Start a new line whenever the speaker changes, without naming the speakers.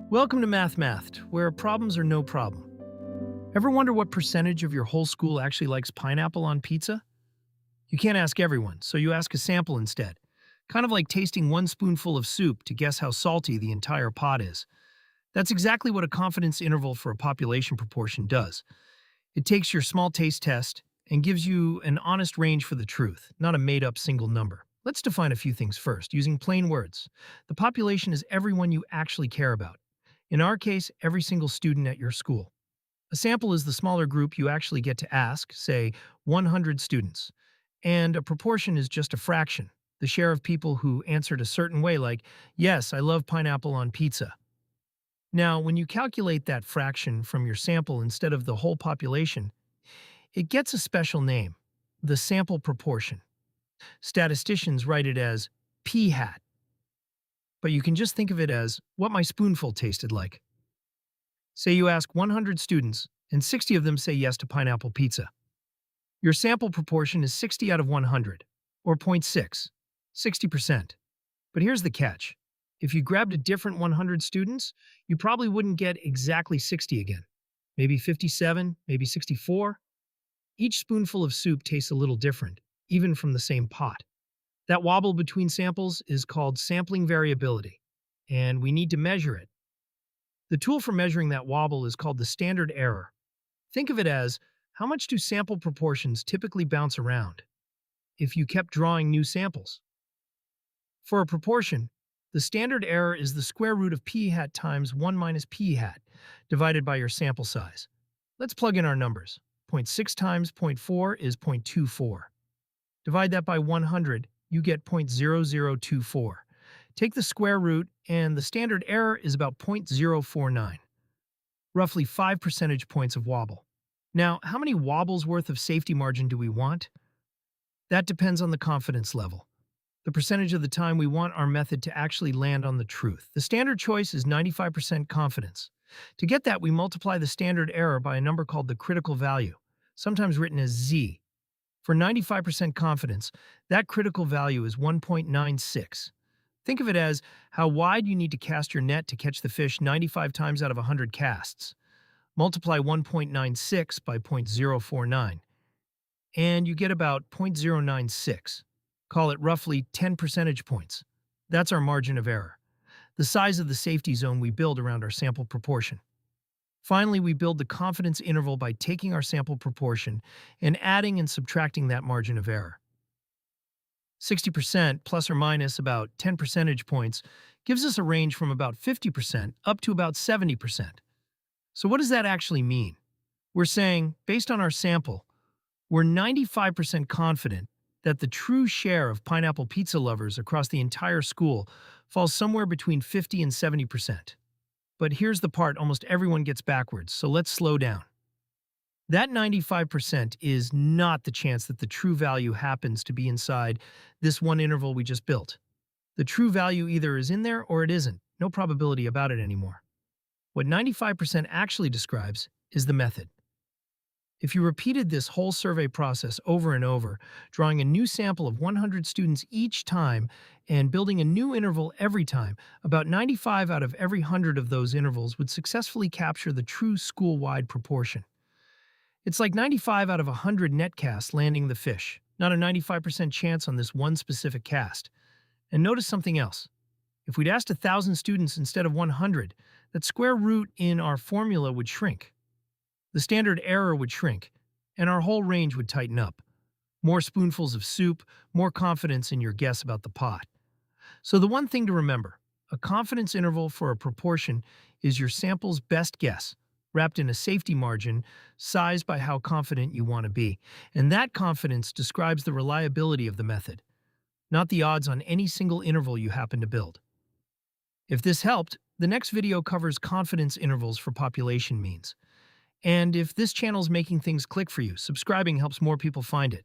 Welcome to Math, where problems are no problem. Ever wonder what percentage of your whole school actually likes pineapple on pizza? You can't ask everyone, so you ask a sample instead. Kind of like tasting one spoonful of soup to guess how salty the entire pot is. That's exactly what a confidence interval for a population proportion does. It takes your small taste test and gives you an honest range for the truth, not a made-up single number. Let's define a few things first, using plain words. The population is everyone you actually care about. In our case, every single student at your school. A sample is the smaller group you actually get to ask, say 100 students. And a proportion is just a fraction, the share of people who answered a certain way like, yes, I love pineapple on pizza. Now, when you calculate that fraction from your sample instead of the whole population, it gets a special name, the sample proportion. Statisticians write it as p-hat, but you can just think of it as what my spoonful tasted like. Say you ask 100 students, and 60 of them say yes to pineapple pizza. Your sample proportion is 60 out of 100, or 0.6, 60%. But here's the catch. If you grabbed a different 100 students, you probably wouldn't get exactly 60 again. Maybe 57, maybe 64. Each spoonful of soup tastes a little different, even from the same pot. That wobble between samples is called sampling variability, and we need to measure it. The tool for measuring that wobble is called the standard error. Think of it as, how much do sample proportions typically bounce around if you kept drawing new samples? For a proportion, the standard error is the square root of p-hat times 1 minus p-hat, divided by your sample size. Let's plug in our numbers. 0.6 times 0.4 is 0.24. Divide that by 100, you get 0.0024. Take the square root, and the standard error is about 0.049. Roughly 5 percentage points of wobble. Now, how many wobbles worth of safety margin do we want? That depends on the confidence level. The percentage of the time we want our method to actually land on the truth. The standard choice is 95% confidence. To get that, we multiply the standard error by a number called the critical value, sometimes written as Z. For 95% confidence, that critical value is 1.96. Think of it as how wide you need to cast your net to catch the fish 95 times out of 100 casts. Multiply 1.96 by 0.049, and you get about 0.096. Call it roughly 10 percentage points. That's our margin of error, the size of the safety zone we build around our sample proportion. Finally, we build the confidence interval by taking our sample proportion and adding and subtracting that margin of error. 60% plus or minus about 10 percentage points gives us a range from about 50% up to about 70%. So what does that actually mean? We're saying, based on our sample, we're 95% confident that the true share of pineapple pizza lovers across the entire school falls somewhere between 50 and 70%. But here's the part almost everyone gets backwards, so let's slow down. That 95% is not the chance that the true value happens to be inside this one interval we just built. The true value either is in there or it isn't. No probability about it anymore. What 95% actually describes is the method. If you repeated this whole survey process over and over, drawing a new sample of 100 students each time and building a new interval every time, about 95 out of every 100 of those intervals would successfully capture the true school-wide proportion. It's like 95 out of 100 net casts landing the fish, not a 95% chance on this one specific cast. And notice something else. If we'd asked 1,000 students instead of 100, that square root in our formula would shrink. The standard error would shrink, and our whole range would tighten up. More spoonfuls of soup, more confidence in your guess about the pot. So the one thing to remember, a confidence interval for a proportion is your sample's best guess, wrapped in a safety margin sized by how confident you want to be. And that confidence describes the reliability of the method, not the odds on any single interval you happen to build. If this helped, the next video covers confidence intervals for population means. And if this channel's making things click for you, subscribing helps more people find it.